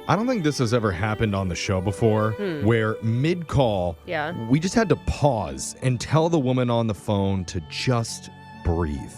I don't think this has ever happened on the show before, where mid-call, we just had to pause and tell the woman on the phone to just breathe.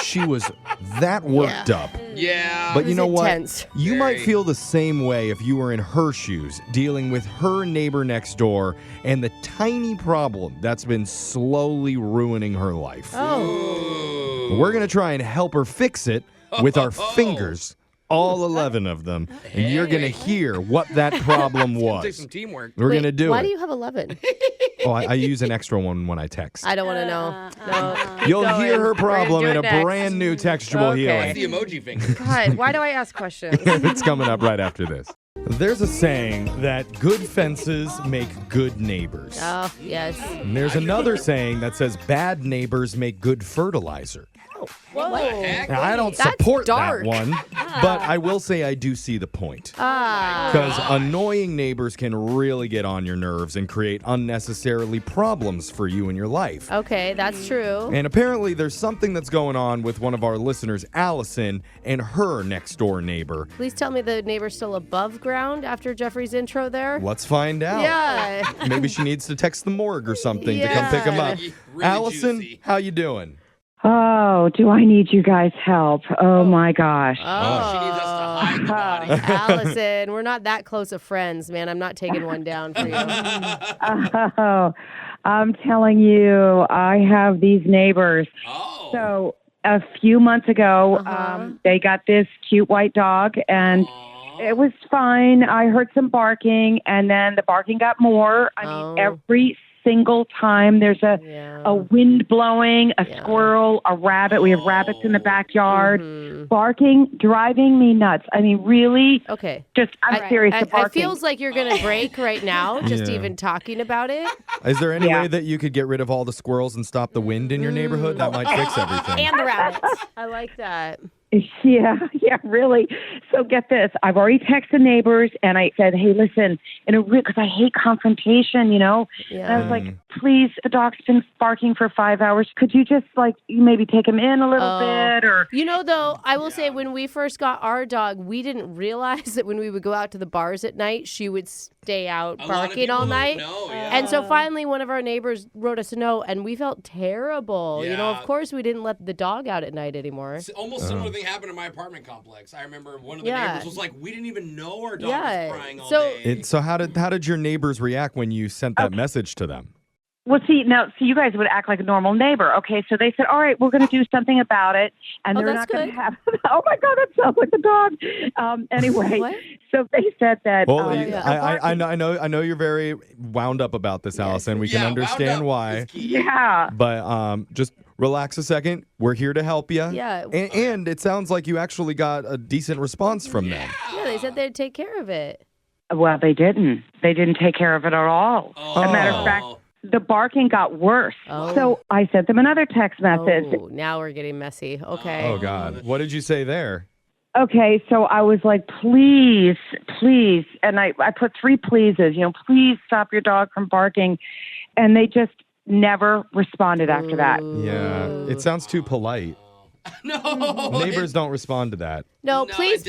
She was that worked up. Yeah. But you know intense. what? You might feel the same way if you were in her shoes, dealing with her neighbor next door and the tiny problem that's been slowly ruining her life. Oh. We're going to try and help her fix it with our fingers. All 11 of them. And you're going to hear what that problem was. Take some teamwork. We're going to do Why it. do you have 11? Oh, I use an extra one when I text. I don't want to know. No. You'll going. hear her problem We're in a gonna do it brand new Textual Okay. Healing. The emoji finger. God, why do I ask questions? It's coming up right after this. There's a saying that good fences make good neighbors. Oh, yes. And there's another saying that says bad neighbors make good fertilizer. What the heck? Now, I don't That's support dark. that one, but I will say I do see the point. Because annoying neighbors can really get on your nerves and create unnecessarily problems for you in your life. Okay, that's true. And apparently there's something that's going on with one of our listeners, Allison, and her next door neighbor. Please tell me the neighbor's still above ground after Jeffrey's intro there. Let's find out. Yeah. Maybe she needs to text the morgue or something to come Yeah. pick him up. Really Allison, juicy. how you doing? Oh, do I need you guys' help? Oh, my gosh. Oh. She needs us to hide the body. Allison, we're not that close of friends, man. I'm not taking one down for you. Oh, I'm telling you, I have these neighbors. Oh. So a few months ago, they got this cute white dog, and it was fine. I heard some barking, and then the barking got more. I mean, every single time there's a wind blowing, a squirrel, a rabbit. We have rabbits in the backyard. Barking, driving me nuts. I mean, really. Okay. Just, I'm serious. The It barking. feels like you're going to break right now, just even talking about it. Is there any way that you could get rid of all the squirrels and stop the wind in your neighborhood? That might fix everything. And the rabbits. I like that. Yeah, really. So get this. I've already texted neighbors, and I said, hey, listen, because I hate confrontation, you know? Yeah. And I was like, please, the dog's been barking for 5 hours. Could you just, maybe take him in a little bit? Or You know, though, I will say when we first got our dog, we didn't realize that when we would go out to the bars at night, she would stay out barking all night. And so finally one of our neighbors wrote us a note, and we felt terrible. You know, of course we didn't let the dog out at night anymore. It's almost similar thing happened in my apartment complex. I remember one of the neighbors was like, we didn't even know our dog was crying all day. So how did your neighbors react when you sent that message to them? Well, see, you guys would act like a normal neighbor. Okay, so they said, all right, we're going to do something about it. And they're not going to have, oh, my God, that sounds like the dog. Anyway, so they said that. Well, I know you're very wound up about this, Allison. We can understand why. Yeah. But just relax a second. We're here to help you. Yeah. And it sounds like you actually got a decent response from them. Yeah, they said they'd take care of it. Well, they didn't. They didn't take care of it at all. As a matter of fact, the barking got worse. So I sent them another text message. Oh, now we're getting messy. Okay. Oh, God. What did you say there? Okay, so I was like, please, and I put 3 pleases, please stop your dog from barking. And they just never responded after that. Yeah, it sounds too polite. No. Neighbors don't respond to that. No, please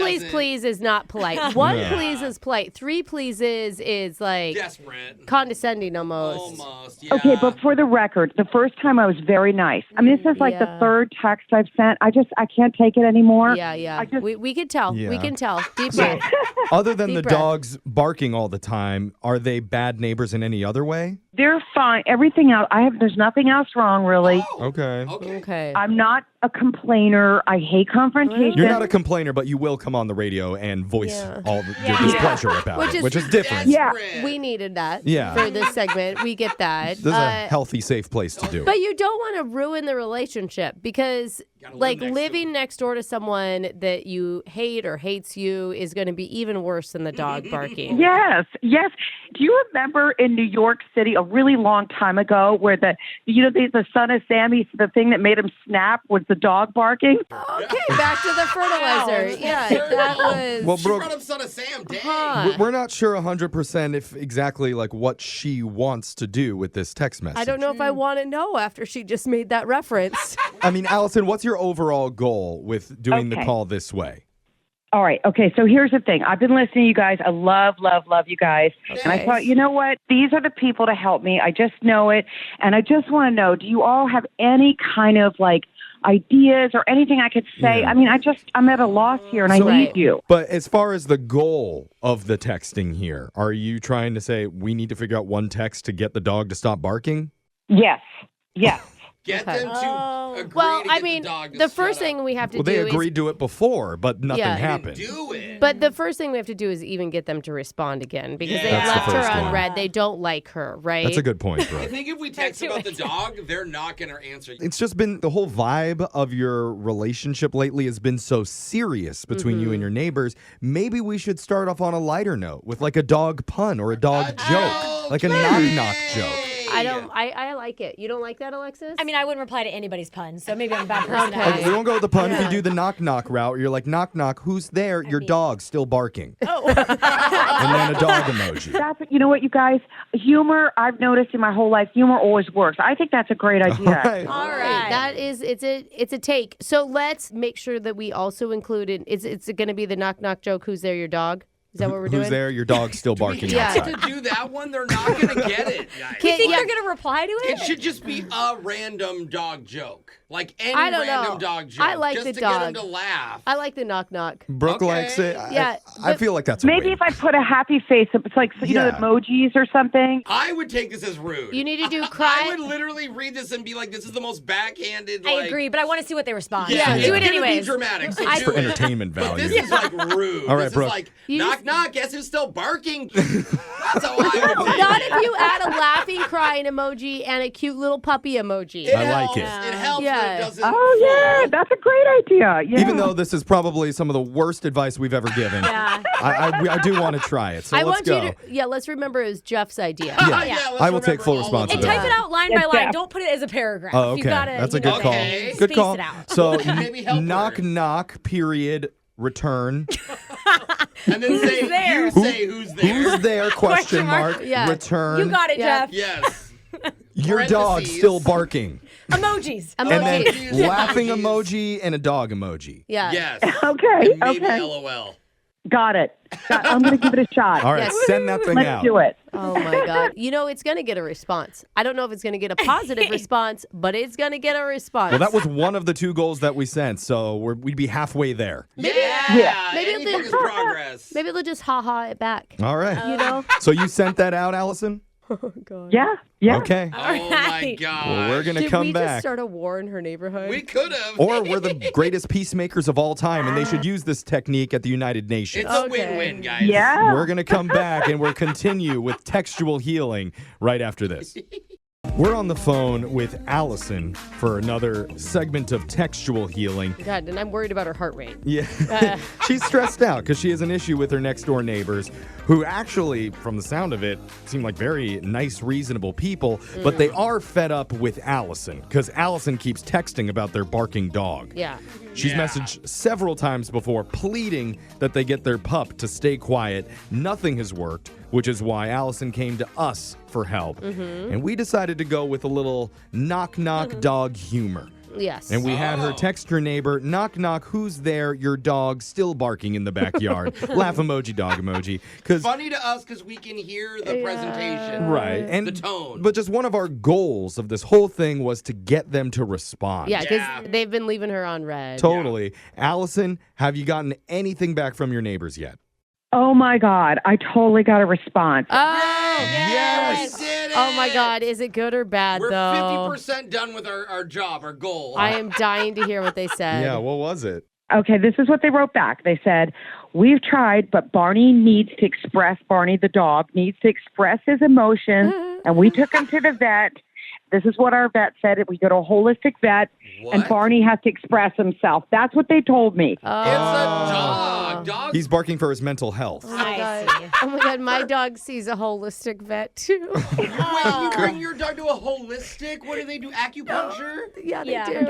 is not polite. 1 please is polite. 3 pleases is like desperate, condescending almost. Yeah. Okay, but for the record, the first time I was very nice. I mean, this is like the 3rd text I've sent. I can't take it anymore. Yeah. We can tell. Yeah. We can tell. Deep breath. Other than the dogs barking all the time, are they bad neighbors in any other way? They're fine. Everything else, there's nothing else wrong, really. Okay. I'm not a complainer. I hate confrontation. You're not a complainer, but you will come on the radio and voice all your displeasure about it, which is different. Yeah. We needed that for this segment. We get that. This is a healthy, safe place to do it. But you don't want to ruin the relationship because living next door to someone that you hate or hates you is going to be even worse than the dog barking. Yes. Do you remember in New York City a really long time ago where the son of Sammy, the thing that made him snap was the dog barking? Okay, back to the fertilizer. Yeah, that was. Well, She Brooke, brought up son of Sam. Dang. we're not sure 100% if exactly what she wants to do with this text message. I don't know if I want to know after she just made that reference. I mean, Allison, what's your overall goal with doing the call this way? All right. Okay. So here's the thing. I've been listening to you guys. I love you guys. Okay. And I thought, you know what? These are the people to help me. I just know it. And I just want to know, do you all have any kind of like ideas or anything I could say? Yeah. I mean, I'm at a loss here and I need you. But as far as the goal of the texting here, are you trying to say we need to figure out one text to get the dog to stop barking? Yes. Yes. Get them to agree well, to I get mean, the dog to the first thing we have to do they is... agreed to it before, but nothing happened. They didn't do it. But the first thing we have to do is even get them to respond again because they left her unread. They don't like her, right? That's a good point, Brooke. I think if we text about the dog, they're not going to answer. It's just been the whole vibe of your relationship lately has been so serious between you and your neighbors. Maybe we should start off on a lighter note with like a dog pun or a dog joke, like a knock-knock joke. I like it. You don't like that, Alexis? I mean, I wouldn't reply to anybody's puns, so maybe I'm a bad person. Okay, we won't go with the pun. If you do the knock-knock route, you're like, knock-knock, who's there? Your dog still barking. Oh. And then a dog emoji. You know what, you guys? Humor, I've noticed in my whole life, humor always works. I think that's a great idea. All right. That is, it's a take. So let's make sure that we also include it. It's going to be the knock-knock joke, who's there, your dog? Is that what we're doing? Who's there? Your dog's still barking outside. To do that one, they're not going to get it. You think they're going to reply to it? It should just be a random dog joke. Like any random dog joke. I like just the to dog. get them to laugh. I like the knock-knock. Brooke likes it. I feel like that's maybe if I put a happy face, it's like, you know, emojis or something. I would take this as rude. You need to do cry. I would literally read this and be like, this is the most backhanded. I agree, but I want to see what they respond. Yeah, do it anyways. Be dramatic. So for entertainment value. But this is like rude. All right, this Brooke. is like, knock, knock, guess who's still barking? That's how I would take Not if you add a laughing crying emoji and a cute little puppy emoji. I like it. It helps, but it doesn't. Oh, yeah, that's a great idea. Yeah. Even though this is probably some of the worst advice we've ever given, I do want to try it. So let's go. Let's remember it was Jeff's idea. I will take full responsibility. And type it out line by line. Don't put it as a paragraph. Oh, okay. That's a good call. Good call. It out. So knock, knock, period, return. And then say, you say who's there. Who's there, question mark, return. You got it, Jeff. Yes. Your dog's still barking. Emojis. And then laughing emoji and a dog emoji. Yeah. Yes. Okay. And maybe LOL. Got it. I'm going to give it a shot. All right, send that thing Let's out. do it. Oh, my God. You know, it's going to get a response. I don't know if it's going to get a positive response, but it's going to get a response. Well, that was one of the 2 goals that we sent, so we'd be halfway there. Maybe anything is progress. Maybe they'll just ha-ha it back. All right. You know? So you sent that out, Allison? Oh, God. Yeah. Okay. Oh, my God. Well, we're going to come Did we back. just start a war in her neighborhood? We could have. Or we're the greatest peacemakers of all time, and they should use this technique at the United Nations. It's a win-win, guys. Yeah. We're going to come back, and we'll continue with textual healing right after this. We're on the phone with Allison for another segment of textual healing. God, and I'm worried about her heart rate. Yeah. She's stressed out because she has an issue with her next door neighbors who actually, from the sound of it, seem like very nice, reasonable people, but they are fed up with Allison because Allison keeps texting about their barking dog. Yeah. She's messaged several times before pleading that they get their pup to stay quiet. Nothing has worked, which is why Allison came to us for help. And we decided to go with a little knock-knock dog humor. Yes. And we had her text her neighbor, knock, knock, who's there? Your dog still barking in the backyard. Laugh emoji, dog emoji. Funny to us because we can hear the presentation. Right. And the tone. But just one of our goals of this whole thing was to get them to respond. Yeah, because they've been leaving her on red. Totally. Allison, have you gotten anything back from your neighbors yet? Oh, my God. I totally got a response. Oh, yes. We did it. Oh, my God. Is it good or bad, We're though? 50% done with our job, our goal. I am dying to hear what they said. Yeah, what was it? Okay, this is what they wrote back. They said, we've tried, but Barney the dog needs to express his emotions, and we took him to the vet. This is what our vet said. We go to a holistic vet, and Barney has to express himself. That's what they told me. Oh. It's a dog. He's barking for his mental health. Oh, my God. Oh, my God. My dog sees a holistic vet, too. Wait, you bring your dog to a holistic? What do they do? Acupuncture? Yeah, they do.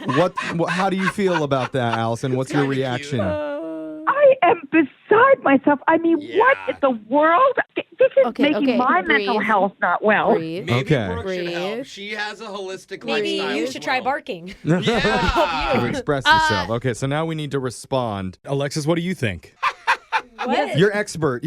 Oh, How do you feel about that, Allison? What's your reaction? I am beside myself. I mean, what in the world? this is making my mental health not well. Breathe. Maybe Okay. Brooke should help. She has a holistic Maybe lifestyle. you as should try well. barking. Yeah. To express yourself. Okay, so now we need to respond. Alexis, what do you think? What? You're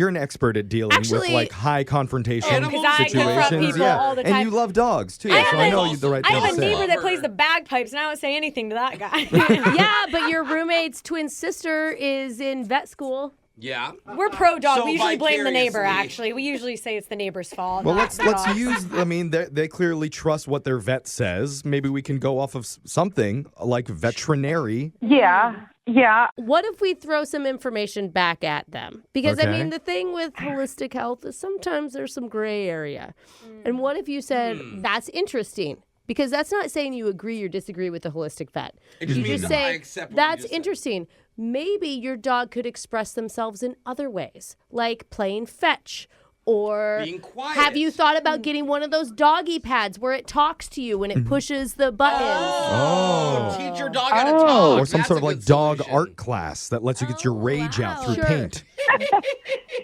an expert at dealing with Actually- like high confrontation Because I confront situations. people all the And time. you love dogs too, I so have I a- know the right I thing have to a say. neighbor that plays the bagpipes, and I don't say anything to that guy. Yeah, but your roommate's twin sister is in vet school. Yeah. We're pro dog. So We usually blame the neighbor, vicariously. actually. We usually say it's the neighbor's fault. Well, not let's the dog's. use. I mean, they clearly trust what their vet says. Maybe we can go off of something like veterinary. Yeah. Yeah. What if we throw some information back at them? Because, I Okay. mean, the thing with holistic health is sometimes there's some gray area. And what if you said, that's interesting? Because that's not saying you agree or disagree with the holistic vet. It just You means just I say, accept what you that's just said." interesting. Maybe your dog could express themselves in other ways, like playing fetch. Or Being quiet. have you thought about getting one of those doggy pads where it talks to you when it pushes the buttons? Oh. Teach your dog how to Oh. talk. Or some That's sort a of like good dog solution. art class that lets you get your rage out through Sure. paint.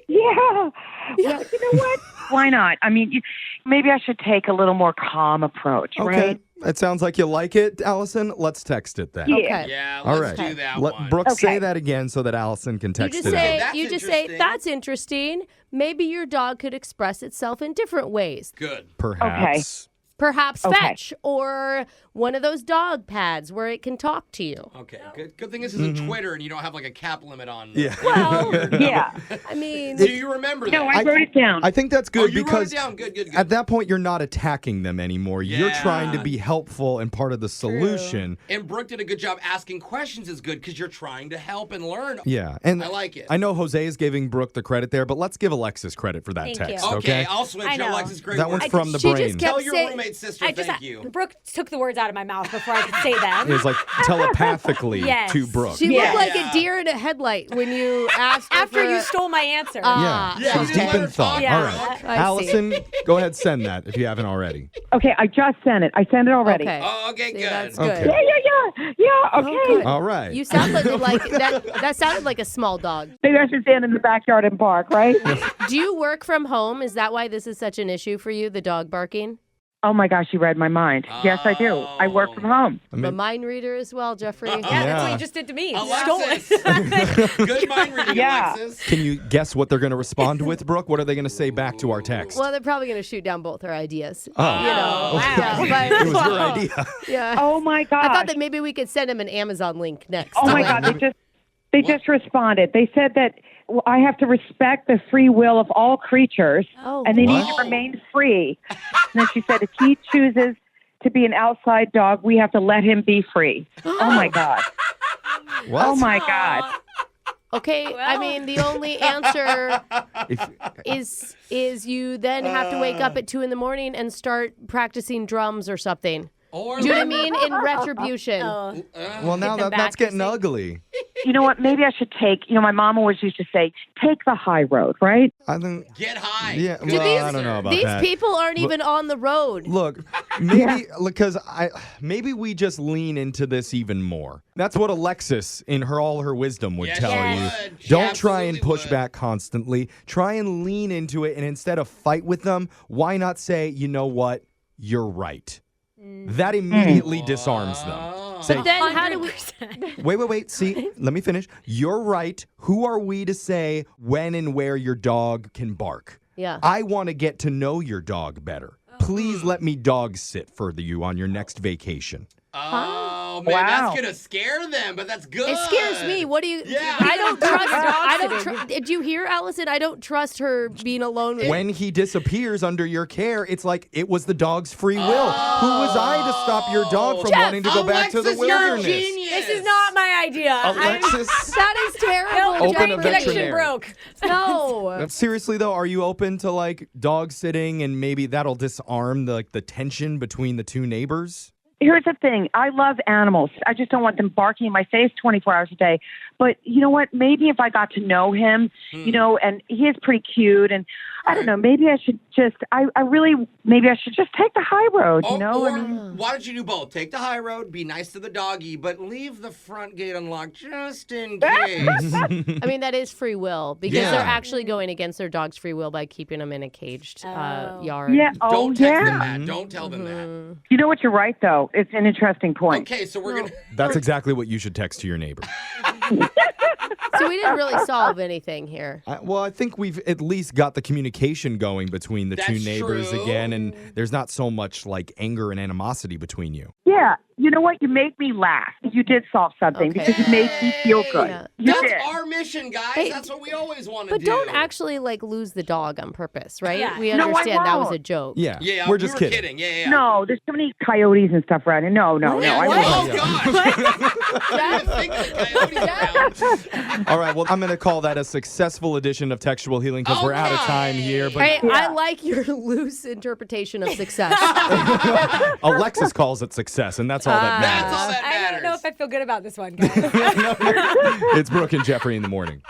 Yeah. Well, you know what? Why not? I mean, maybe I should take a little more calm approach, Okay. right? It sounds like you like it, Allison. Let's text it then. Yeah. Okay. Yeah, All let's right. do that Let one. Brooke say Okay. that again so that Allison can You text just it say, out. That's you just say, interesting. that's interesting. Maybe your dog could express itself in different ways. Good. Perhaps. Perhaps Okay. fetch or one of those dog pads where it can talk to you. Okay. Good thing this isn't Twitter and you don't have like a cap limit on. Yeah. Well, Yeah. I mean, Do you remember No, that? I wrote it down. I think that's Oh, good you wrote because it down. Good. at that point you're not attacking them anymore. You're Yeah. trying to be helpful and part of the solution. And Brooke did a good job asking questions is good because you're trying to help and learn. Yeah. And I like it. I know Jose is giving Brooke the credit there, but let's give Alexis credit for that Thank text, you. Okay, I'll switch. I know. Alexis, great That work. one's from the she brain. just kept Tell your saying- roommate sister I just thank you. Brooke took the words out of my mouth before I could say them. It was like telepathically Yes. to Brooke. she Yeah. looked like Yeah. a deer in a headlight when you asked her After for you a- stole my answer. Yeah, Yeah, she's you deep let in her thought. talk. Yeah. All right. I see. Allison, go ahead, send that if you haven't already. Okay, I just sent it. I sent it already. Okay. Oh, okay, See, good. that's Okay. good. Yeah, okay. good. All right. You sounded like that sounded like a small dog. Maybe I should stand in the backyard and bark, right? Do you work from home? Is that why this is such an issue for you, the dog barking? Oh my gosh, you read my mind. Yes, I do. I work from home. I I'm a mean, mind reader as well, Jeffrey. Yeah, that's what Yeah. you just did to me. You stole Alexis. it. Good mind reading, Yeah. Alexis. can you guess what they're going to respond with, Brooke? What are they going to say back to our text? Well, they're probably going to shoot down both our ideas. Oh. You know. Wow. Yeah, It was but- your idea. yeah. Oh my gosh. I thought that maybe we could send him an Amazon link next. Oh my God, they just responded. They said that I have to respect the free will of all creatures, Oh, and they What? need to remain free. And then she said, if he chooses to be an outside dog, we have to let him be free. Oh my God. What? Oh my God. Okay, I Well. mean the only answer If- is you then have to wake up at 2 a.m. and start practicing drums or something. Or Do you know what I mean? In retribution. Oh. well, now the that's back, getting you see? ugly. You know what? Maybe I should take, my mom always used to say, take the high road, right? I think. get high. Yeah. Good Well, I answer. don't know about These that. people aren't even on the road. Look, maybe because maybe we just lean into this even more. That's what Alexis, in all her wisdom, would Yes, tell she you. would. She Don't try and absolutely push would. back constantly. Try and lean into it, and instead of fight with them, why not say, you know what, you're right. That immediately disarms them. Oh. Say, But then how do we? 100%. wait. See, let me finish. You're right. Who are we to say when and where your dog can bark? Yeah. I want to get to know your dog better. Please let me dog sit for you on your next vacation. Oh, man, Wow. that's going to scare them, but that's good. It scares me. What do you? Yeah. I don't trust. I don't. sitting. Did you hear, Allison? I don't trust her being alone with. When he disappears under your care, it's like it was the dog's free will. Who was I to stop your dog from Jeff, wanting to go back to the Alexis, you're a wilderness? genius. This is not my idea. Alexis, That is terrible. No, Open giant a connection veterinary. broke. No. seriously though, are you open to like dog sitting and maybe that'll disarm the tension between the two neighbors? Here's the thing. I love animals. I just don't want them barking in my face 24 hours a day. But you know what? Maybe if I got to know him, and he is pretty cute, and I don't know, maybe I should just, maybe I should just take the high road, Or why don't you do both? Take the high road, be nice to the doggy, but leave the front gate unlocked just in case. I mean, that is free will because they're actually going against their dog's free will by keeping them in a caged yard. Yeah. Don't text them that. Don't tell them that. You know what? You're right, though. It's an interesting point. Okay, so we're going to... That's exactly what you should text to your neighbor. So we didn't really solve anything here. Well, I think we've at least got the communication going between the two neighbors again, and there's not so much like anger and animosity between you. Yeah. You know what? You make me laugh. You did solve something because you made me feel good. Yeah. That's our mission, guys. Hey, that's what we always want to do. But don't actually lose the dog on purpose, right? Yeah. We understand that was a joke. Yeah. Yeah, we're just kidding. Yeah. No, there's so many coyotes and stuff around here. No. Oh, gosh. All right, well, I'm going to call that a successful edition of Textual Healing because we're out of time here. But hey, I like your loose interpretation of success. Alexis calls it success, and that's all that matters. That's all that matters. I don't know if I feel good about this one, guys. It's Brooke and Jeffrey in the morning.